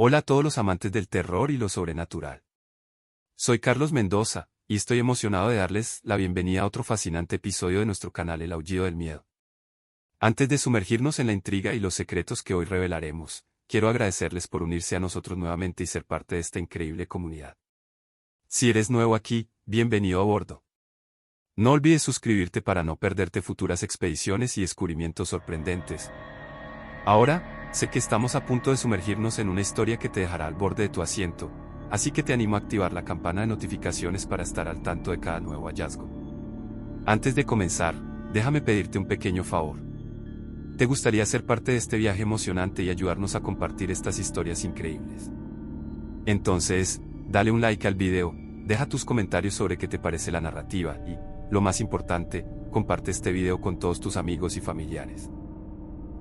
Hola a todos los amantes del terror y lo sobrenatural. Soy Carlos Mendoza, y estoy emocionado de darles la bienvenida a otro fascinante episodio de nuestro canal El Aullido del Miedo. Antes de sumergirnos en la intriga y los secretos que hoy revelaremos, quiero agradecerles por unirse a nosotros nuevamente y ser parte de esta increíble comunidad. Si eres nuevo aquí, bienvenido a bordo. No olvides suscribirte para no perderte futuras expediciones y descubrimientos sorprendentes. Ahora, sé que estamos a punto de sumergirnos en una historia que te dejará al borde de tu asiento, así que te animo a activar la campana de notificaciones para estar al tanto de cada nuevo hallazgo. Antes de comenzar, déjame pedirte un pequeño favor. ¿Te gustaría ser parte de este viaje emocionante y ayudarnos a compartir estas historias increíbles? Entonces, dale un like al video, deja tus comentarios sobre qué te parece la narrativa y, lo más importante, comparte este video con todos tus amigos y familiares.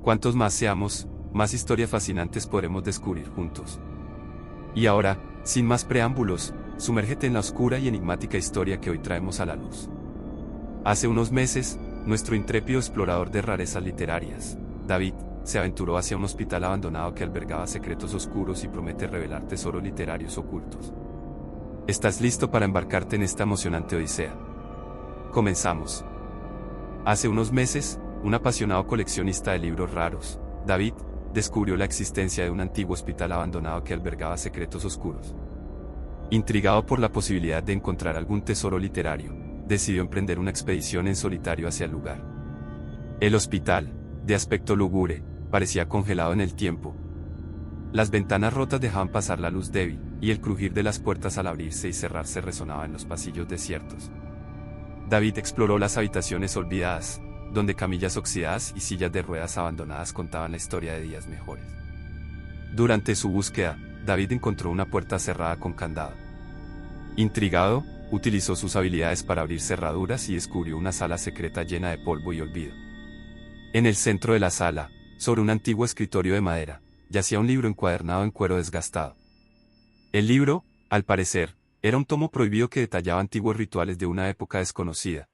Cuantos más seamos, más historias fascinantes podremos descubrir juntos. Y ahora, sin más preámbulos, sumérgete en la oscura y enigmática historia que hoy traemos a la luz. Hace unos meses, nuestro intrépido explorador de rarezas literarias, David, se aventuró hacia un hospital abandonado que albergaba secretos oscuros y promete revelar tesoros literarios ocultos. ¿Estás listo para embarcarte en esta emocionante odisea? Comenzamos. Hace unos meses, un apasionado coleccionista de libros raros, David, descubrió la existencia de un antiguo hospital abandonado que albergaba secretos oscuros. Intrigado por la posibilidad de encontrar algún tesoro literario, decidió emprender una expedición en solitario hacia el lugar. El hospital, de aspecto lúgubre, parecía congelado en el tiempo. Las ventanas rotas dejaban pasar la luz débil, y el crujir de las puertas al abrirse y cerrarse resonaba en los pasillos desiertos. David exploró las habitaciones olvidadas, donde camillas oxidadas y sillas de ruedas abandonadas contaban la historia de días mejores. Durante su búsqueda, David encontró una puerta cerrada con candado. Intrigado, utilizó sus habilidades para abrir cerraduras y descubrió una sala secreta llena de polvo y olvido. En el centro de la sala, sobre un antiguo escritorio de madera, yacía un libro encuadernado en cuero desgastado. El libro, al parecer, era un tomo prohibido que detallaba antiguos rituales de una época desconocida.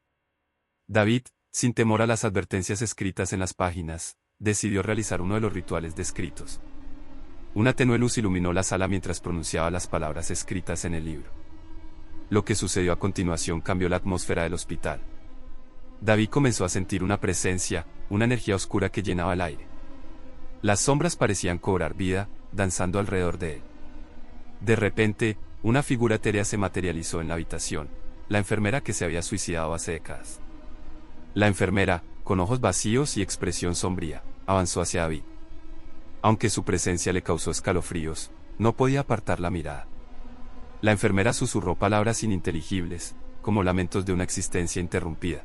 David, sin temor a las advertencias escritas en las páginas, decidió realizar uno de los rituales descritos. Una tenue luz iluminó la sala mientras pronunciaba las palabras escritas en el libro. Lo que sucedió a continuación cambió la atmósfera del hospital. David comenzó a sentir una presencia, una energía oscura que llenaba el aire. Las sombras parecían cobrar vida, danzando alrededor de él. De repente, una figura etérea se materializó en la habitación, la enfermera que se había suicidado hace décadas. La enfermera, con ojos vacíos y expresión sombría, avanzó hacia David. Aunque su presencia le causó escalofríos, no podía apartar la mirada. La enfermera susurró palabras ininteligibles, como lamentos de una existencia interrumpida.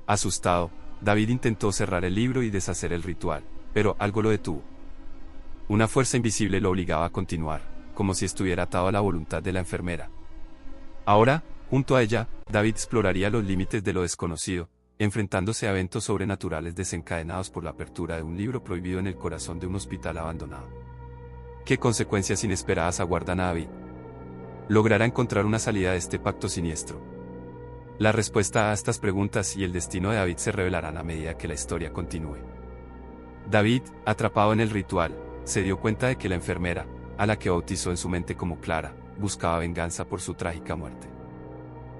Asustado, David intentó cerrar el libro y deshacer el ritual, pero algo lo detuvo. Una fuerza invisible lo obligaba a continuar, como si estuviera atado a la voluntad de la enfermera. Ahora, junto a ella, David exploraría los límites de lo desconocido, enfrentándose a eventos sobrenaturales desencadenados por la apertura de un libro prohibido en el corazón de un hospital abandonado. ¿Qué consecuencias inesperadas aguardan a David? ¿Logrará encontrar una salida de este pacto siniestro? La respuesta a estas preguntas y el destino de David se revelarán a medida que la historia continúe. David, atrapado en el ritual, se dio cuenta de que la enfermera, a la que bautizó en su mente como Clara, buscaba venganza por su trágica muerte.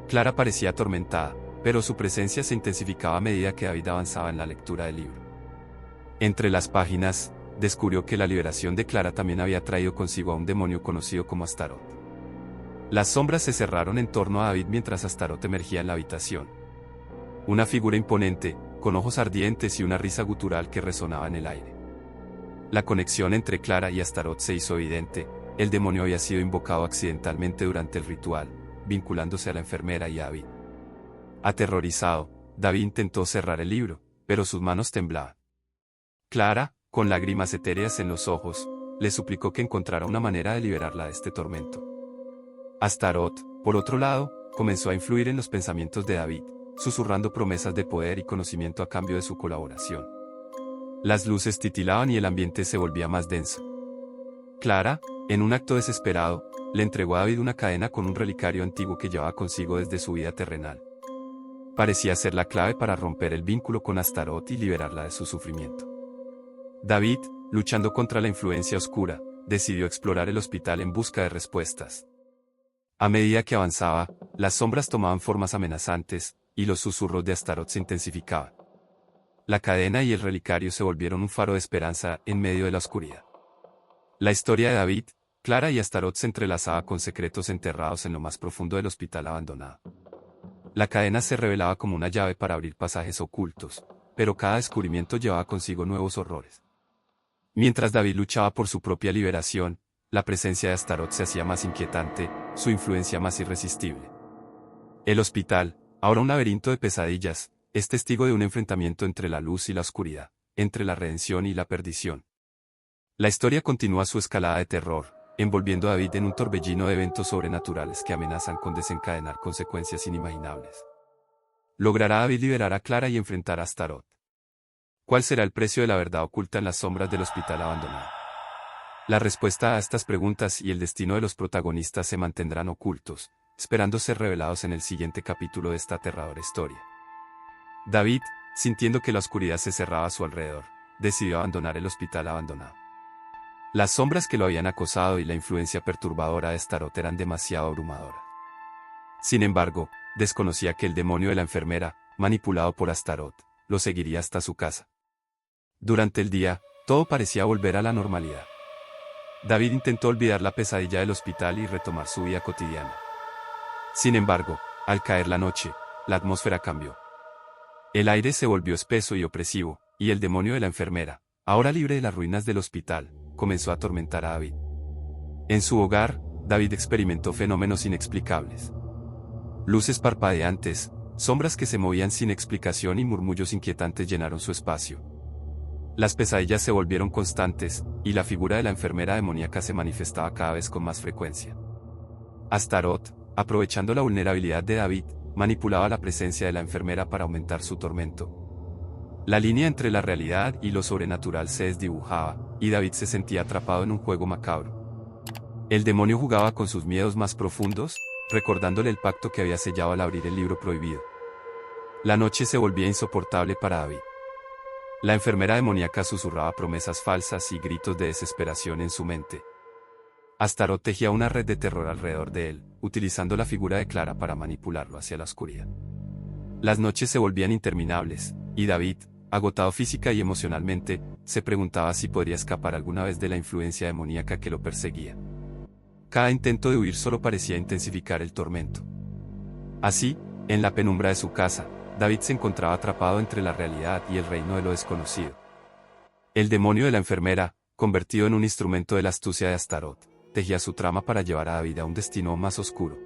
Clara parecía atormentada, pero su presencia se intensificaba a medida que David avanzaba en la lectura del libro. Entre las páginas, descubrió que la liberación de Clara también había traído consigo a un demonio conocido como Astaroth. Las sombras se cerraron en torno a David mientras Astaroth emergía en la habitación. Una figura imponente, con ojos ardientes y una risa gutural que resonaba en el aire. La conexión entre Clara y Astaroth se hizo evidente, el demonio había sido invocado accidentalmente durante el ritual, vinculándose a la enfermera y a David. Aterrorizado, David intentó cerrar el libro, pero sus manos temblaban. Clara, con lágrimas etéreas en los ojos, le suplicó que encontrara una manera de liberarla de este tormento. Astaroth, por otro lado, comenzó a influir en los pensamientos de David, susurrando promesas de poder y conocimiento a cambio de su colaboración. Las luces titilaban y el ambiente se volvía más denso. Clara, en un acto desesperado, le entregó a David una cadena con un relicario antiguo que llevaba consigo desde su vida terrenal. Parecía ser la clave para romper el vínculo con Astaroth y liberarla de su sufrimiento. David, luchando contra la influencia oscura, decidió explorar el hospital en busca de respuestas. A medida que avanzaba, las sombras tomaban formas amenazantes, y los susurros de Astaroth se intensificaban. La cadena y el relicario se volvieron un faro de esperanza en medio de la oscuridad. La historia de David, Clara y Astaroth se entrelazaba con secretos enterrados en lo más profundo del hospital abandonado. La cadena se revelaba como una llave para abrir pasajes ocultos, pero cada descubrimiento llevaba consigo nuevos horrores. Mientras David luchaba por su propia liberación, la presencia de Astaroth se hacía más inquietante, su influencia más irresistible. El hospital, ahora un laberinto de pesadillas, es testigo de un enfrentamiento entre la luz y la oscuridad, entre la redención y la perdición. La historia continúa su escalada de terror, envolviendo a David en un torbellino de eventos sobrenaturales que amenazan con desencadenar consecuencias inimaginables. ¿Logrará David liberar a Clara y enfrentar a Astaroth? ¿Cuál será el precio de la verdad oculta en las sombras del hospital abandonado? La respuesta a estas preguntas y el destino de los protagonistas se mantendrán ocultos, esperando ser revelados en el siguiente capítulo de esta aterradora historia. David, sintiendo que la oscuridad se cerraba a su alrededor, decidió abandonar el hospital abandonado. Las sombras que lo habían acosado y la influencia perturbadora de Astaroth eran demasiado abrumadoras. Sin embargo, desconocía que el demonio de la enfermera, manipulado por Astaroth, lo seguiría hasta su casa. Durante el día, todo parecía volver a la normalidad. David intentó olvidar la pesadilla del hospital y retomar su vida cotidiana. Sin embargo, al caer la noche, la atmósfera cambió. El aire se volvió espeso y opresivo, y el demonio de la enfermera, ahora libre de las ruinas del hospital, comenzó a atormentar a David. En su hogar, David experimentó fenómenos inexplicables. Luces parpadeantes, sombras que se movían sin explicación y murmullos inquietantes llenaron su espacio. Las pesadillas se volvieron constantes, y la figura de la enfermera demoníaca se manifestaba cada vez con más frecuencia. Astaroth, aprovechando la vulnerabilidad de David, manipulaba la presencia de la enfermera para aumentar su tormento. La línea entre la realidad y lo sobrenatural se desdibujaba, y David se sentía atrapado en un juego macabro. El demonio jugaba con sus miedos más profundos, recordándole el pacto que había sellado al abrir el libro prohibido. La noche se volvía insoportable para David. La enfermera demoníaca susurraba promesas falsas y gritos de desesperación en su mente. Astaroth tejía una red de terror alrededor de él, utilizando la figura de Clara para manipularlo hacia la oscuridad. Las noches se volvían interminables, y David, agotado física y emocionalmente, se preguntaba si podría escapar alguna vez de la influencia demoníaca que lo perseguía. Cada intento de huir solo parecía intensificar el tormento. Así, en la penumbra de su casa, David se encontraba atrapado entre la realidad y el reino de lo desconocido. El demonio de la enfermera, convertido en un instrumento de la astucia de Astaroth, tejía su trama para llevar a David a un destino más oscuro.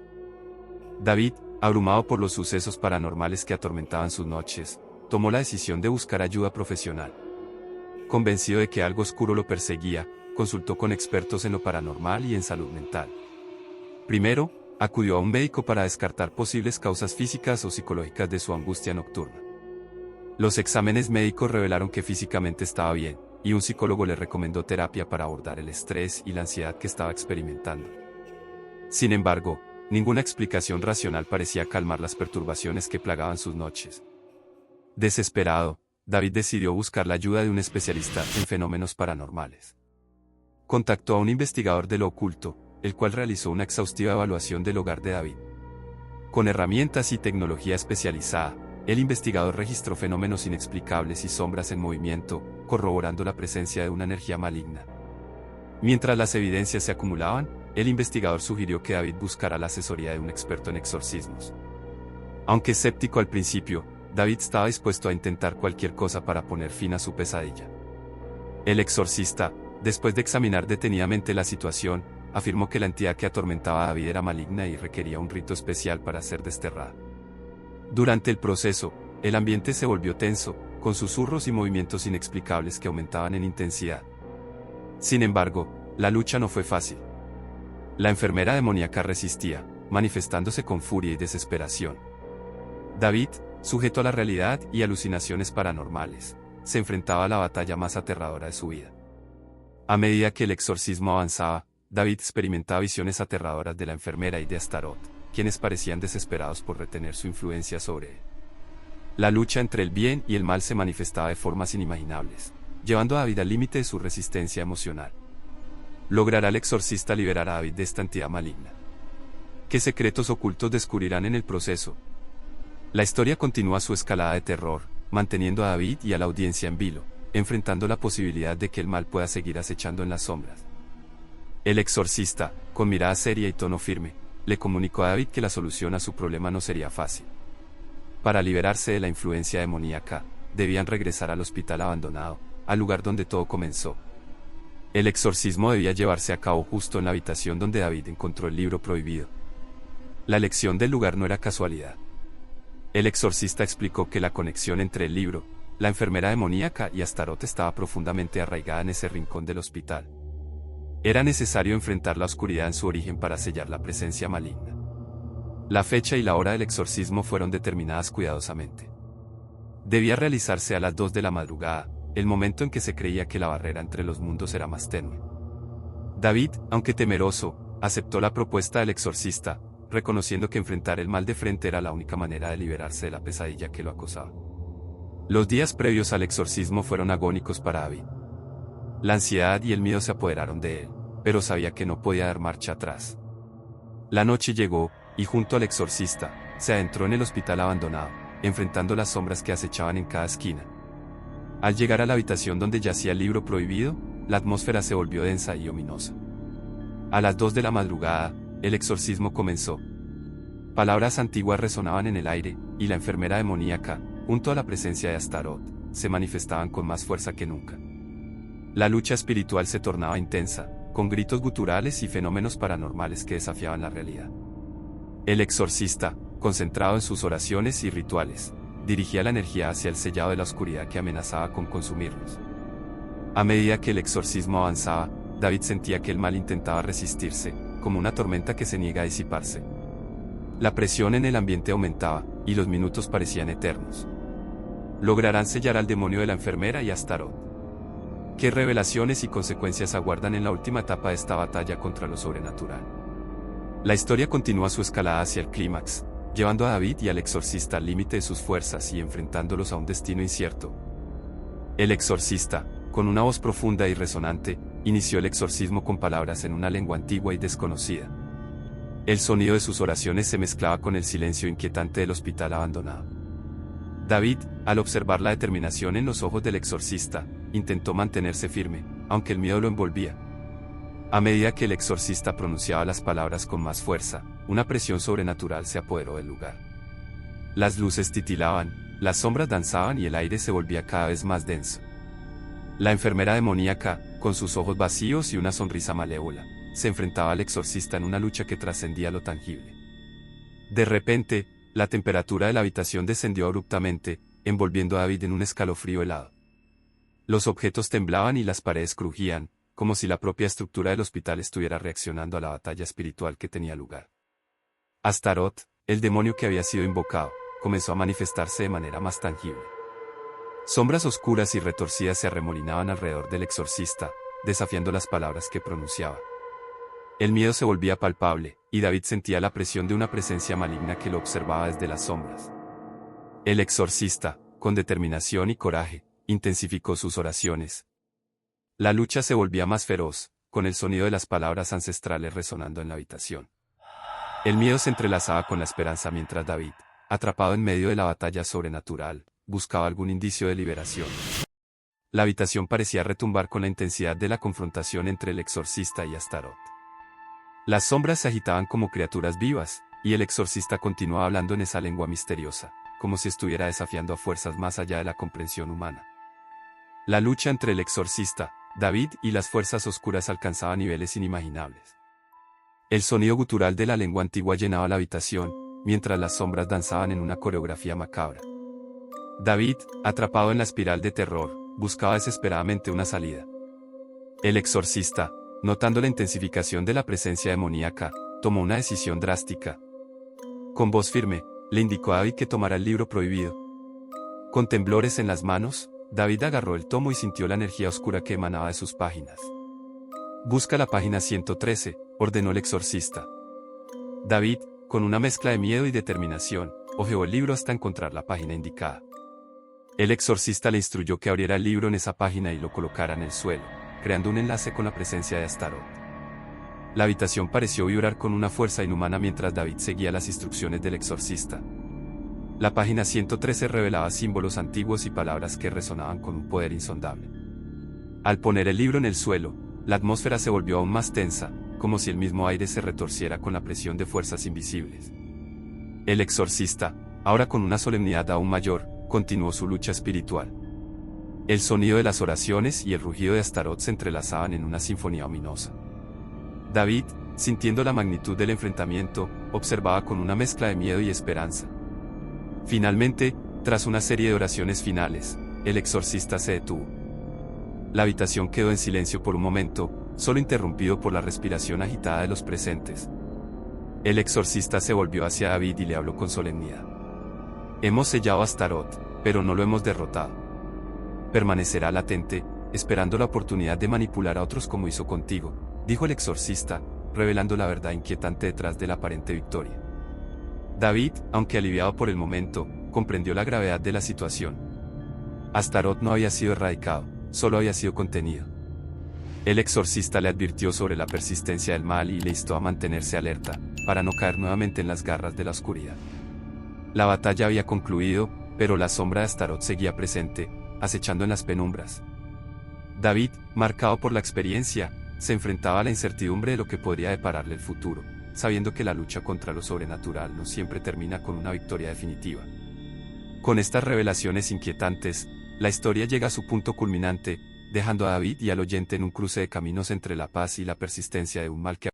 David, abrumado por los sucesos paranormales que atormentaban sus noches, tomó la decisión de buscar ayuda profesional. Convencido de que algo oscuro lo perseguía, consultó con expertos en lo paranormal y en salud mental. Primero, acudió a un médico para descartar posibles causas físicas o psicológicas de su angustia nocturna. Los exámenes médicos revelaron que físicamente estaba bien, y un psicólogo le recomendó terapia para abordar el estrés y la ansiedad que estaba experimentando. Sin embargo, ninguna explicación racional parecía calmar las perturbaciones que plagaban sus noches. Desesperado, David decidió buscar la ayuda de un especialista en fenómenos paranormales. Contactó a un investigador de lo oculto, el cual realizó una exhaustiva evaluación del hogar de David. Con herramientas y tecnología especializada, el investigador registró fenómenos inexplicables y sombras en movimiento, corroborando la presencia de una energía maligna. Mientras las evidencias se acumulaban, el investigador sugirió que David buscara la asesoría de un experto en exorcismos. Aunque escéptico al principio, David estaba dispuesto a intentar cualquier cosa para poner fin a su pesadilla. El exorcista, después de examinar detenidamente la situación, afirmó que la entidad que atormentaba a David era maligna y requería un rito especial para ser desterrada. Durante el proceso, el ambiente se volvió tenso, con susurros y movimientos inexplicables que aumentaban en intensidad. Sin embargo, la lucha no fue fácil. La enfermera demoníaca resistía, manifestándose con furia y desesperación. David, sujeto a la realidad y alucinaciones paranormales, se enfrentaba a la batalla más aterradora de su vida. A medida que el exorcismo avanzaba, David experimentaba visiones aterradoras de la enfermera y de Astaroth, quienes parecían desesperados por retener su influencia sobre él. La lucha entre el bien y el mal se manifestaba de formas inimaginables, llevando a David al límite de su resistencia emocional. ¿Logrará el exorcista liberar a David de esta entidad maligna? ¿Qué secretos ocultos descubrirán en el proceso? La historia continúa su escalada de terror, manteniendo a David y a la audiencia en vilo, enfrentando la posibilidad de que el mal pueda seguir acechando en las sombras. El exorcista, con mirada seria y tono firme, le comunicó a David que la solución a su problema no sería fácil. Para liberarse de la influencia demoníaca, debían regresar al hospital abandonado, al lugar donde todo comenzó. El exorcismo debía llevarse a cabo justo en la habitación donde David encontró el libro prohibido. La elección del lugar no era casualidad. El exorcista explicó que la conexión entre el libro, la enfermera demoníaca y Astaroth estaba profundamente arraigada en ese rincón del hospital. Era necesario enfrentar la oscuridad en su origen para sellar la presencia maligna. La fecha y la hora del exorcismo fueron determinadas cuidadosamente. Debía realizarse a las 2 de la madrugada, el momento en que se creía que la barrera entre los mundos era más tenue. David, aunque temeroso, aceptó la propuesta del exorcista, reconociendo que enfrentar el mal de frente era la única manera de liberarse de la pesadilla que lo acosaba. Los días previos al exorcismo fueron agónicos para David. La ansiedad y el miedo se apoderaron de él, pero sabía que no podía dar marcha atrás. La noche llegó, y junto al exorcista, se adentró en el hospital abandonado, enfrentando las sombras que acechaban en cada esquina. Al llegar a la habitación donde yacía el libro prohibido, la atmósfera se volvió densa y ominosa. A las 2 de la madrugada, el exorcismo comenzó. Palabras antiguas resonaban en el aire, y la enfermera demoníaca, junto a la presencia de Astaroth, se manifestaban con más fuerza que nunca. La lucha espiritual se tornaba intensa, con gritos guturales y fenómenos paranormales que desafiaban la realidad. El exorcista, concentrado en sus oraciones y rituales, dirigía la energía hacia el sellado de la oscuridad que amenazaba con consumirlos. A medida que el exorcismo avanzaba, David sentía que el mal intentaba resistirse, como una tormenta que se niega a disiparse. La presión en el ambiente aumentaba, y los minutos parecían eternos. ¿Lograrán sellar al demonio de la enfermera y Astaroth? ¿Qué revelaciones y consecuencias aguardan en la última etapa de esta batalla contra lo sobrenatural? La historia continúa su escalada hacia el clímax, llevando a David y al exorcista al límite de sus fuerzas y enfrentándolos a un destino incierto. El exorcista, con una voz profunda y resonante, inició el exorcismo con palabras en una lengua antigua y desconocida. El sonido de sus oraciones se mezclaba con el silencio inquietante del hospital abandonado. David, al observar la determinación en los ojos del exorcista, intentó mantenerse firme, aunque el miedo lo envolvía. A medida que el exorcista pronunciaba las palabras con más fuerza, una presión sobrenatural se apoderó del lugar. Las luces titilaban, las sombras danzaban y el aire se volvía cada vez más denso. La enfermera demoníaca, con sus ojos vacíos y una sonrisa malévola, se enfrentaba al exorcista en una lucha que trascendía lo tangible. De repente, la temperatura de la habitación descendió abruptamente, envolviendo a David en un escalofrío helado. Los objetos temblaban y las paredes crujían, como si la propia estructura del hospital estuviera reaccionando a la batalla espiritual que tenía lugar. Astaroth, el demonio que había sido invocado, comenzó a manifestarse de manera más tangible. Sombras oscuras y retorcidas se arremolinaban alrededor del exorcista, desafiando las palabras que pronunciaba. El miedo se volvía palpable, y David sentía la presión de una presencia maligna que lo observaba desde las sombras. El exorcista, con determinación y coraje, intensificó sus oraciones. La lucha se volvía más feroz, con el sonido de las palabras ancestrales resonando en la habitación. El miedo se entrelazaba con la esperanza mientras David, atrapado en medio de la batalla sobrenatural, buscaba algún indicio de liberación. La habitación parecía retumbar con la intensidad de la confrontación entre el exorcista y Astaroth. Las sombras se agitaban como criaturas vivas, y el exorcista continuaba hablando en esa lengua misteriosa, como si estuviera desafiando a fuerzas más allá de la comprensión humana. La lucha entre el exorcista, David y las fuerzas oscuras alcanzaba niveles inimaginables. El sonido gutural de la lengua antigua llenaba la habitación, mientras las sombras danzaban en una coreografía macabra. David, atrapado en la espiral de terror, buscaba desesperadamente una salida. El exorcista, notando la intensificación de la presencia demoníaca, tomó una decisión drástica. Con voz firme, le indicó a David que tomara el libro prohibido. Con temblores en las manos, David agarró el tomo y sintió la energía oscura que emanaba de sus páginas. «Busca la página 113», ordenó el exorcista. David, con una mezcla de miedo y determinación, hojeó el libro hasta encontrar la página indicada. El exorcista le instruyó que abriera el libro en esa página y lo colocara en el suelo, creando un enlace con la presencia de Astaroth. La habitación pareció vibrar con una fuerza inhumana mientras David seguía las instrucciones del exorcista. La página 113 revelaba símbolos antiguos y palabras que resonaban con un poder insondable. Al poner el libro en el suelo, la atmósfera se volvió aún más tensa, como si el mismo aire se retorciera con la presión de fuerzas invisibles. El exorcista, ahora con una solemnidad aún mayor, continuó su lucha espiritual. El sonido de las oraciones y el rugido de Astaroth se entrelazaban en una sinfonía ominosa. David, sintiendo la magnitud del enfrentamiento, observaba con una mezcla de miedo y esperanza. Finalmente, tras una serie de oraciones finales, el exorcista se detuvo. La habitación quedó en silencio por un momento, solo interrumpido por la respiración agitada de los presentes. El exorcista se volvió hacia David y le habló con solemnidad. Hemos sellado a Astaroth, pero no lo hemos derrotado. Permanecerá latente, esperando la oportunidad de manipular a otros como hizo contigo, dijo el exorcista, revelando la verdad inquietante detrás de la aparente victoria. David, aunque aliviado por el momento, comprendió la gravedad de la situación. Astaroth no había sido erradicado, solo había sido contenido. El exorcista le advirtió sobre la persistencia del mal y le instó a mantenerse alerta, para no caer nuevamente en las garras de la oscuridad. La batalla había concluido, pero la sombra de Astaroth seguía presente, acechando en las penumbras. David, marcado por la experiencia, se enfrentaba a la incertidumbre de lo que podría depararle el futuro, sabiendo que la lucha contra lo sobrenatural no siempre termina con una victoria definitiva. Con estas revelaciones inquietantes, la historia llega a su punto culminante, dejando a David y al oyente en un cruce de caminos entre la paz y la persistencia de un mal que